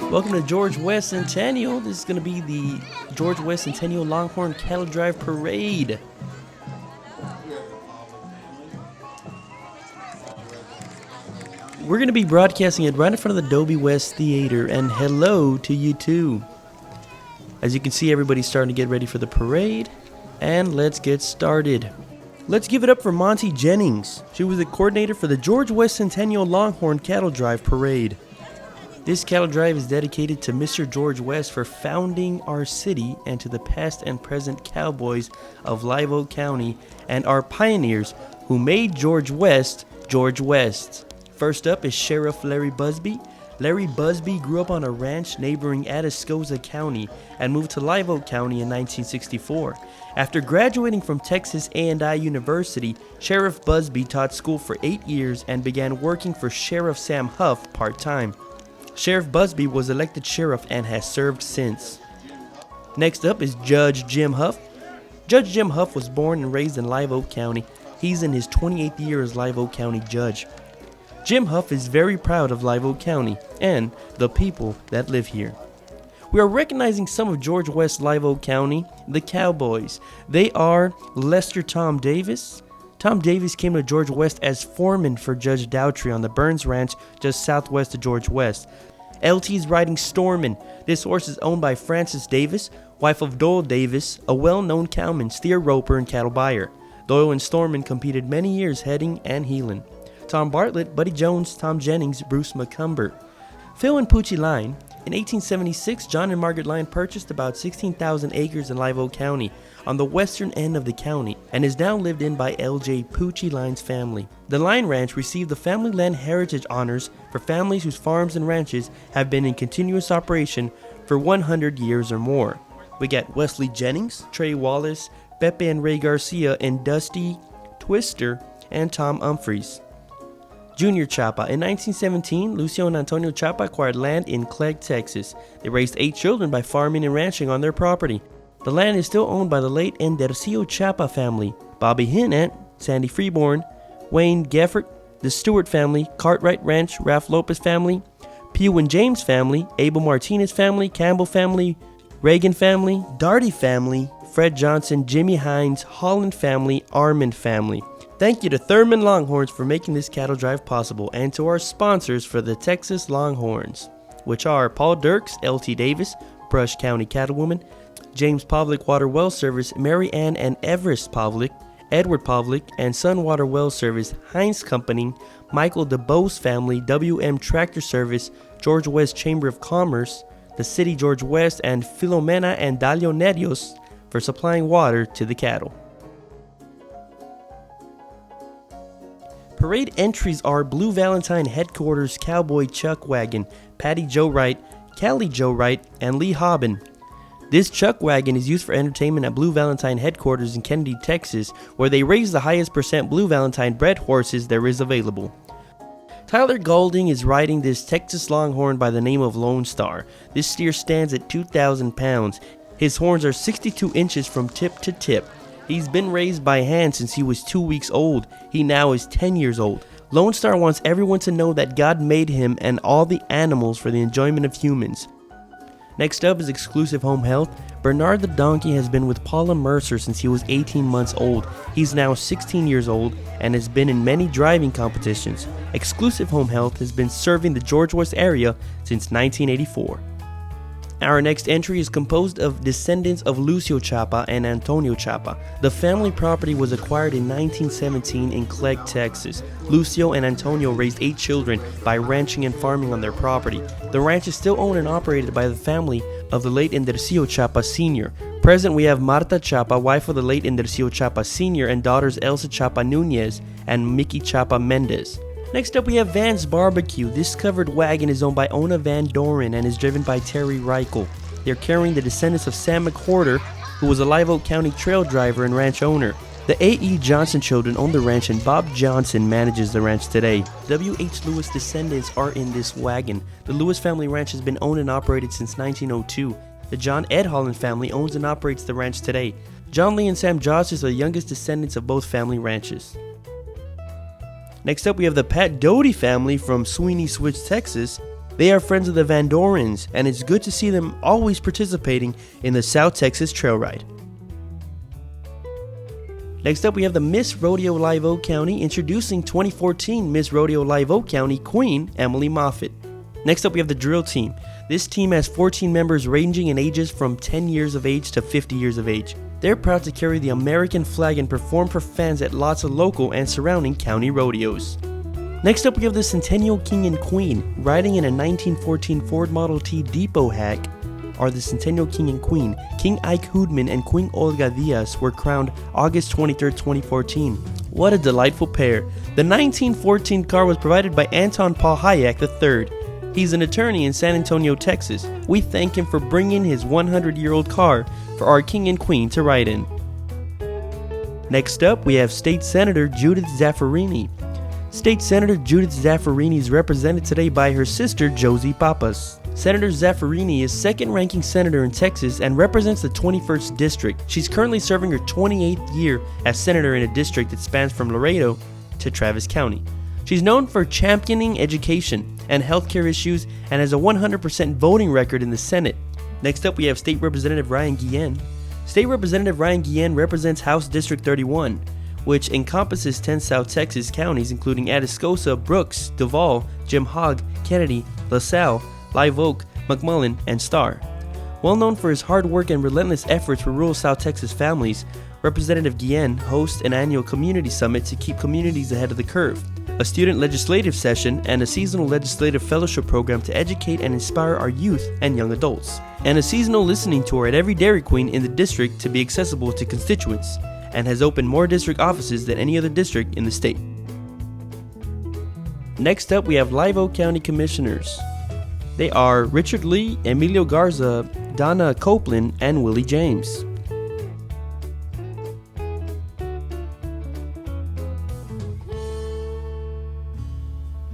Welcome to George West Centennial. This is going to be the George West Centennial Longhorn Cattle Drive Parade. We're going to be broadcasting it right in front of the Dobie West Theater, and hello to you too. As you can see, everybody's starting to get ready for the parade, and let's get started. Let's give it up for Monty Jennings. She was the coordinator for the George West Centennial Longhorn Cattle Drive Parade. This cattle drive is dedicated to Mr. George West for founding our city and to the past and present cowboys of Live Oak County and our pioneers who made George West, George West. First up is Sheriff Larry Busby. Larry Busby grew up on a ranch neighboring Atascosa County and moved to Live Oak County in 1964. After graduating from Texas A&I University, Sheriff Busby taught school for 8 years and began working for Sheriff Sam Huff part-time. Sheriff Busby was elected sheriff and has served since. Next up is Judge Jim Huff. Judge Jim Huff was born and raised in Live Oak County. He's in his 28th year as Live Oak County Judge. Jim Huff is very proud of Live Oak County and the people that live here. We are recognizing some of George West Live Oak County, the Cowboys. They are Lester Tom Davis. Tom Davis came to George West as foreman for Judge Dowtry on the Burns Ranch just southwest of George West. LT's riding Stormin. This horse is owned by Frances Davis, wife of Doyle Davis, a well-known cowman, steer roper, and cattle buyer. Doyle and Stormin competed many years heading and heeling. Tom Bartlett, Buddy Jones, Tom Jennings, Bruce McCumber. Phil and Poochie Line. In 1876, John and Margaret Line purchased about 16,000 acres in Live Oak County on the western end of the county and is now lived in by L.J. Poochie Line's family. The Line Ranch received the Family Land Heritage Honors for families whose farms and ranches have been in continuous operation for 100 years or more. We got Wesley Jennings, Trey Wallace, Pepe and Ray Garcia, and Dusty Twister, and Tom Humphreys. Junior Chapa. In 1917, Lucio and Antonio Chapa acquired land in Clegg, Texas. They raised 8 children by farming and ranching on their property. The land is still owned by the late Endercio Chapa family, Bobby Hinnant, Sandy Freeborn, Wayne Geffert, the Stewart family, Cartwright Ranch, Ralph Lopez family, Pugh and James family, Abel Martinez family, Campbell family, Reagan family, Darty family, Fred Johnson, Jimmy Hines, Holland family, Armand family. Thank you to Thurman Longhorns for making this cattle drive possible, and to our sponsors for the Texas Longhorns, which are Paul Dirks, L.T. Davis, Brush County Cattlewoman, James Pavlik Water Well Service, Mary Ann and Everest Pavlik, Edward Pavlik and Sun Water Well Service, Heinz Company, Michael DeBose family, WM Tractor Service, George West Chamber of Commerce, the City George West, and Filomena and Dalio Nerios for supplying water to the cattle. Parade entries are Blue Valentine Headquarters Cowboy Chuck Wagon, Patty Joe Wright, Callie Joe Wright, and Lee Hobbin. This chuck wagon is used for entertainment at Blue Valentine Headquarters in Kennedy, Texas, where they raise the highest percent Blue Valentine bred horses there is available. Tyler Golding is riding this Texas Longhorn by the name of Lone Star. This steer stands at 2,000 pounds. His horns are 62 inches from tip to tip. He's been raised by hand since he was 2 weeks old. He now is 10 years old. Lone Star wants everyone to know that God made him and all the animals for the enjoyment of humans. Next up is Exclusive Home Health. Bernard the donkey has been with Paula Mercer since he was 18 months old. He's now 16 years old and has been in many driving competitions. Exclusive Home Health has been serving the George West area since 1984. Our next entry is composed of descendants of Lucio Chapa and Antonio Chapa. The family property was acquired in 1917 in Clegg, Texas. Lucio and Antonio raised 8 children by ranching and farming on their property. The ranch is still owned and operated by the family of the late Endercio Chapa Sr. Present we have Marta Chapa, wife of the late Endercio Chapa Sr., and daughters Elsa Chapa Nunez and Mickey Chapa Mendez. Next up we have Van's Barbecue. This covered wagon is owned by Ona Van Doren and is driven by Terry Reichel. They're carrying the descendants of Sam McWhorter, who was a Live Oak County trail driver and ranch owner. The A.E. Johnson children own the ranch and Bob Johnson manages the ranch today. W.H. Lewis descendants are in this wagon. The Lewis family ranch has been owned and operated since 1902. The John Ed Holland family owns and operates the ranch today. John Lee and Sam Joshua are the youngest descendants of both family ranches. Next up, we have the Pat Doty family from Sweeney Switch, Texas. They are friends of the Van Dorens, and it's good to see them always participating in the South Texas Trail Ride. Next up, we have the Miss Rodeo Live Oak County introducing 2014 Miss Rodeo Live Oak County Queen, Emily Moffitt. Next up, we have the Drill Team. This team has 14 members ranging in ages from 10 years of age to 50 years of age. They're proud to carry the American flag and perform for fans at lots of local and surrounding county rodeos. Next up, we have the Centennial King and Queen. Riding in a 1914 Ford Model T depot hack are the Centennial King and Queen. King Ike Hoodman and Queen Olga Diaz were crowned August 23, 2014. What a delightful pair. The 1914 car was provided by Anton Paul Hayek III. He's an attorney in San Antonio, Texas. We thank him for bringing his 100-year-old car for our King and Queen to ride in. Next up, we have State Senator Judith Zaffirini. State Senator Judith Zaffirini is represented today by her sister Josie Papas. Senator Zaffirini is second-ranking senator in Texas and represents the 21st District. She's currently serving her 28th year as senator in a district that spans from Laredo to Travis County. She's known for championing education and healthcare issues and has a 100% voting record in the Senate. Next up, we have State Representative Ryan Guillen. State Representative Ryan Guillen represents House District 31, which encompasses 10 South Texas counties including Atascosa, Brooks, Duval, Jim Hogg, Kennedy, LaSalle, Live Oak, McMullen, and Starr. Well known for his hard work and relentless efforts for rural South Texas families, Representative Guillen hosts an annual community summit to keep communities ahead of the curve, a student legislative session, and a seasonal legislative fellowship program to educate and inspire our youth and young adults, and a seasonal listening tour at every Dairy Queen in the district to be accessible to constituents, and has opened more district offices than any other district in the state. Next up, we have Live Oak County Commissioners. They are Richard Lee, Emilio Garza, Donna Copeland, and Willie James.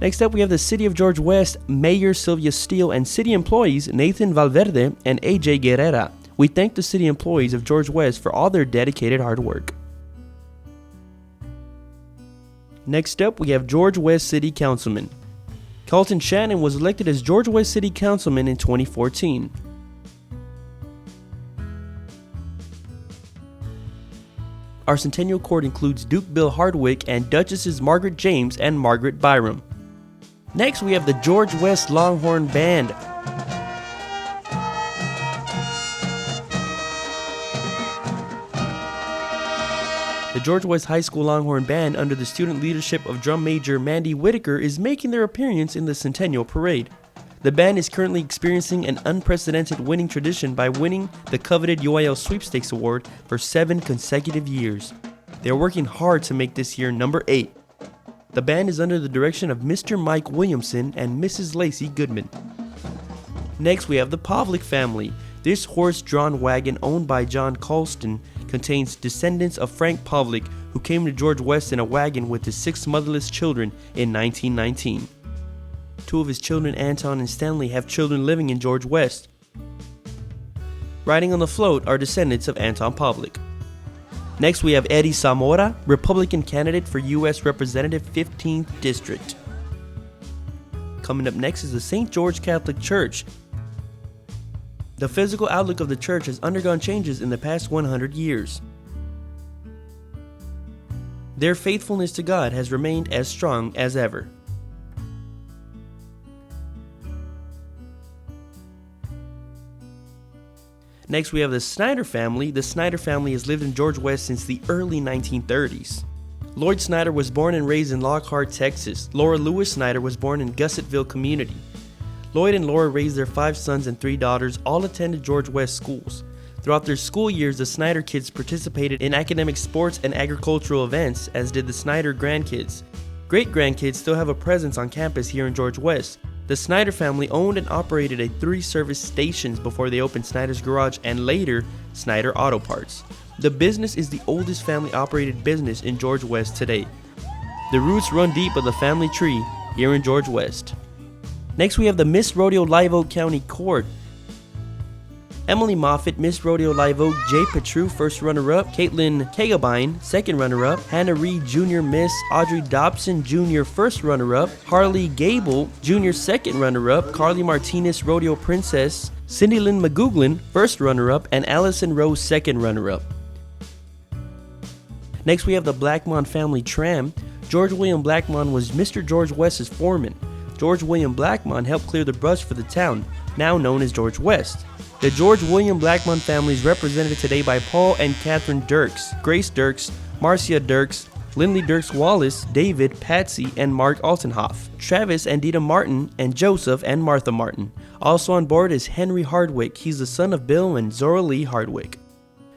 Next up, we have the City of George West, Mayor Sylvia Steele, and city employees Nathan Valverde and AJ Guerrera. We thank the city employees of George West for all their dedicated hard work. Next up, we have George West City Councilman. Carlton Shannon was elected as George West City Councilman in 2014. Our Centennial Court includes Duke Bill Hardwick and Duchesses Margaret James and Margaret Byram. Next, we have the George West Longhorn Band. The George West High School Longhorn Band, under the student leadership of drum major Mandy Whitaker, is making their appearance in the Centennial Parade. The band is currently experiencing an unprecedented winning tradition by winning the coveted UIL Sweepstakes Award for 7 consecutive years. They are working hard to make this year number 8. The band is under the direction of Mr. Mike Williamson and Mrs. Lacey Goodman. Next, we have the Pavlik family. This horse-drawn wagon, owned by John Colston, contains descendants of Frank Pavlik, who came to George West in a wagon with his 6 motherless children in 1919. 2 of his children, Anton and Stanley, have children living in George West. Riding on the float are descendants of Anton Pavlik. Next, we have Eddie Zamora, Republican candidate for U.S. Representative 15th District. Coming up next is the St. George Catholic Church. The physical outlook of the church has undergone changes in the past 100 years. Their faithfulness to God has remained as strong as ever. Next, we have the Snyder family. The Snyder family has lived in George West since the early 1930s. Lloyd Snyder was born and raised in Lockhart, Texas. Laura Lewis Snyder was born in Gussettville Community. Lloyd and Laura raised their 5 sons and 3 daughters, all attended George West schools. Throughout their school years, the Snyder kids participated in academic, sports, and agricultural events, as did the Snyder grandkids. Great-grandkids still have a presence on campus here in George West. The Snyder family owned and operated a 3 service stations before they opened Snyder's Garage and later Snyder Auto Parts. The business is the oldest family-operated business in George West today. The roots run deep of the family tree here in George West. Next, we have the Miss Rodeo Live Oak County Court. Emily Moffitt, Miss Rodeo Live Oak, Jay Petru, first runner-up, Caitlin Kagabine, second runner-up, Hannah Reed, Jr. Miss, Audrey Dobson, Jr. first runner-up, Harley Gable, Jr. second runner-up, Carly Martinez, Rodeo Princess, Cindy Lynn McGooglin, first runner-up, and Allison Rose, second runner-up. Next we have the Blackmon family tram. George William Blackmon was Mr. George West's foreman. George William Blackmon helped clear the brush for the town, now known as George West. The George William Blackmon family is represented today by Paul and Catherine Dirks, Grace Dirks, Marcia Dirks, Lindley Dirks Wallace, David, Patsy, and Mark Altenhoff, Travis and Dita Martin, and Joseph and Martha Martin. Also on board is Henry Hardwick. He's the son of Bill and Zora Lee Hardwick.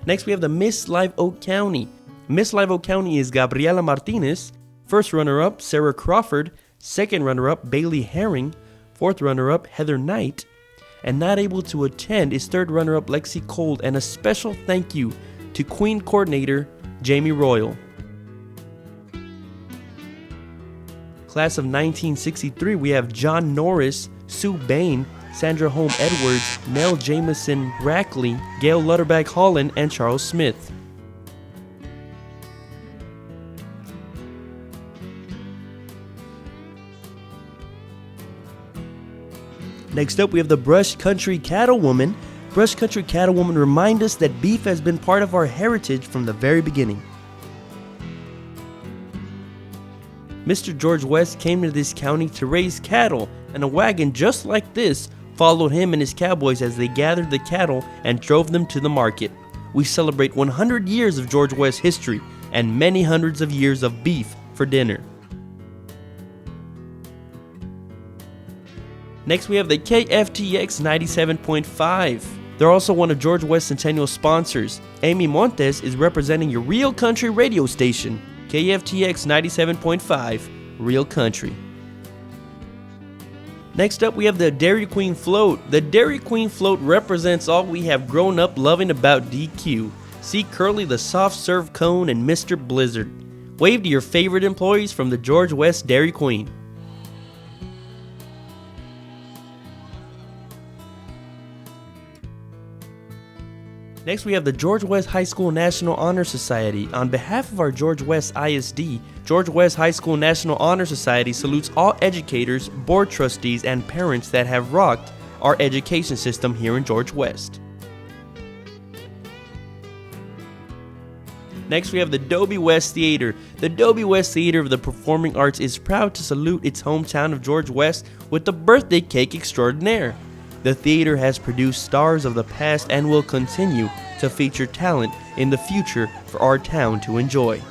Next we have the Miss Live Oak County. Miss Live Oak County is Gabriela Martinez, first runner-up Sarah Crawford, second runner-up Bailey Herring, fourth runner-up Heather Knight, and not able to attend is third runner-up Lexi Cold, and a special thank you to Queen Coordinator Jamie Royal. Class of 1963, we have John Norris, Sue Bain, Sandra Holm Edwards, Nell Jameson Rackley, Gail Lutterback Holland, and Charles Smith. Next up, we have the Brush Country Cattlewoman. Brush Country Cattlewoman remind us that beef has been part of our heritage from the very beginning. Mr. George West came to this county to raise cattle, and a wagon just like this followed him and his cowboys as they gathered the cattle and drove them to the market. We celebrate 100 years of George West history and many hundreds of years of beef for dinner. Next we have the KFTX 97.5. They're also one of George West Centennial sponsors. Amy Montes is representing your Real Country radio station, KFTX 97.5, Real Country. Next up we have the Dairy Queen Float. The Dairy Queen Float represents all we have grown up loving about DQ. See Curly the soft serve cone and Mr. Blizzard. Wave to your favorite employees from the George West Dairy Queen. Next we have the George West High School National Honor Society. On behalf of our George West ISD, George West High School National Honor Society salutes all educators, board trustees, and parents that have rocked our education system here in George West. Next we have the Dobie West Theater. The Dobie West Theater of the Performing Arts is proud to salute its hometown of George West with the birthday cake extraordinaire. The theater has produced stars of the past and will continue to feature talent in the future for our town to enjoy.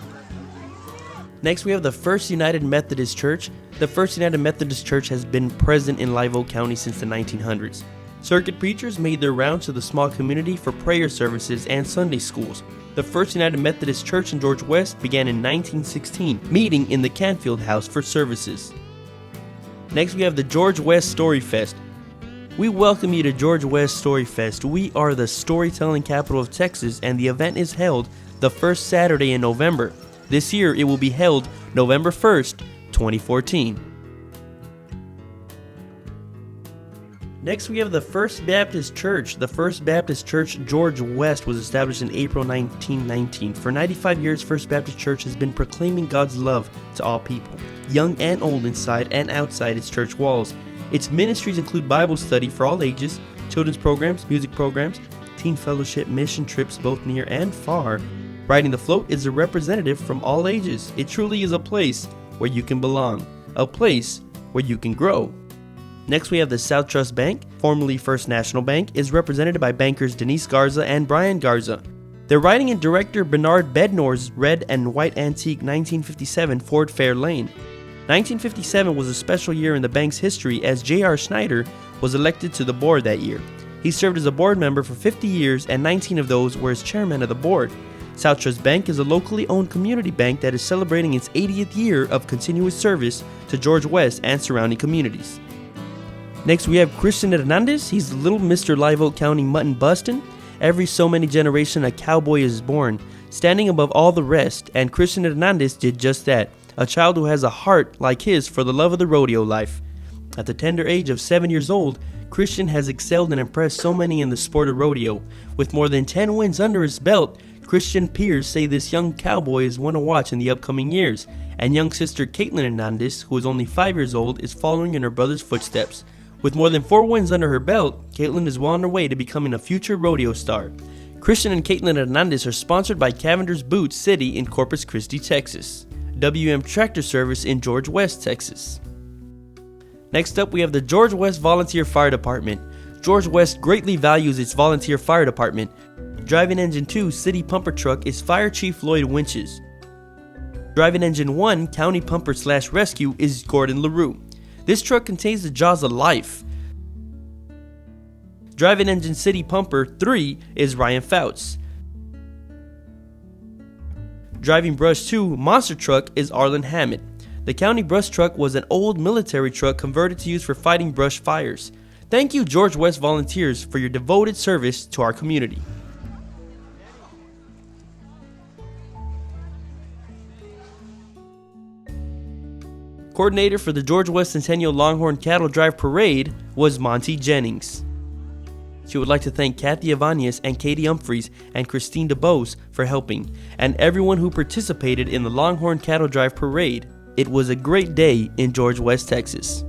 Next we have the First United Methodist Church. The First United Methodist Church has been present in Live Oak County since the 1900s. Circuit preachers made their rounds to the small community for prayer services and Sunday schools. The First United Methodist Church in George West began in 1916, meeting in the Canfield House for services. Next we have the George West Story Fest. We welcome you to George West Story Fest. We are the storytelling capital of Texas, and the event is held the first Saturday in November. This year it will be held November 1st, 2014. Next we have the First Baptist Church. The First Baptist Church George West was established in April 1919. For 95 years, First Baptist Church has been proclaiming God's love to all people, young and old, inside and outside its church walls. Its ministries include Bible study for all ages, children's programs, music programs, teen fellowship, mission trips both near and far. Riding the Float is a representative from all ages. It truly is a place where you can belong, a place where you can grow. Next we have the South Trust Bank, formerly First National Bank, is represented by bankers Denise Garza and Brian Garza. They're riding in director Bernard Bednore's red and white antique 1957 Ford Fairlane. 1957 was a special year in the bank's history as J.R. Schneider was elected to the board that year. He served as a board member for 50 years and 19 of those were as chairman of the board. South Trust Bank is a locally owned community bank that is celebrating its 80th year of continuous service to George West and surrounding communities. Next we have Christian Hernandez. He's the little Mr. Live Oak County mutton bustin'. Every so many generation a cowboy is born, standing above all the rest, and Christian Hernandez did just that. A child who has a heart like his for the love of the rodeo life. At the tender age of 7 years old, Christian has excelled and impressed so many in the sport of rodeo. With more than 10 wins under his belt, Christian peers say this young cowboy is one to watch in the upcoming years, and young sister Caitlin Hernandez, who is only 5 years old, is following in her brother's footsteps. With more than 4 wins under her belt, Caitlin is well on her way to becoming a future rodeo star. Christian and Caitlin Hernandez are sponsored by Cavender's Boots City in Corpus Christi, Texas, WM Tractor Service in George West, Texas. Next up, we have the George West Volunteer Fire Department. George West greatly values its volunteer fire department. Driving Engine 2 City Pumper Truck is Fire Chief Lloyd Winches. Driving Engine 1 County Pumper/Rescue is Gordon LaRue. This truck contains the jaws of life. Driving Engine City Pumper 3 is Ryan Fouts. Driving Brush 2 Monster Truck is Arlen Hammett. The county brush truck was an old military truck converted to use for fighting brush fires. Thank you, George West volunteers, for your devoted service to our community. Coordinator for the George West Centennial Longhorn Cattle Drive Parade was Monty Jennings. She would like to thank Kathy Avanias and Katie Humphreys and Christine DeBose for helping, and everyone who participated in the Longhorn Cattle Drive Parade. It was a great day in George West, Texas.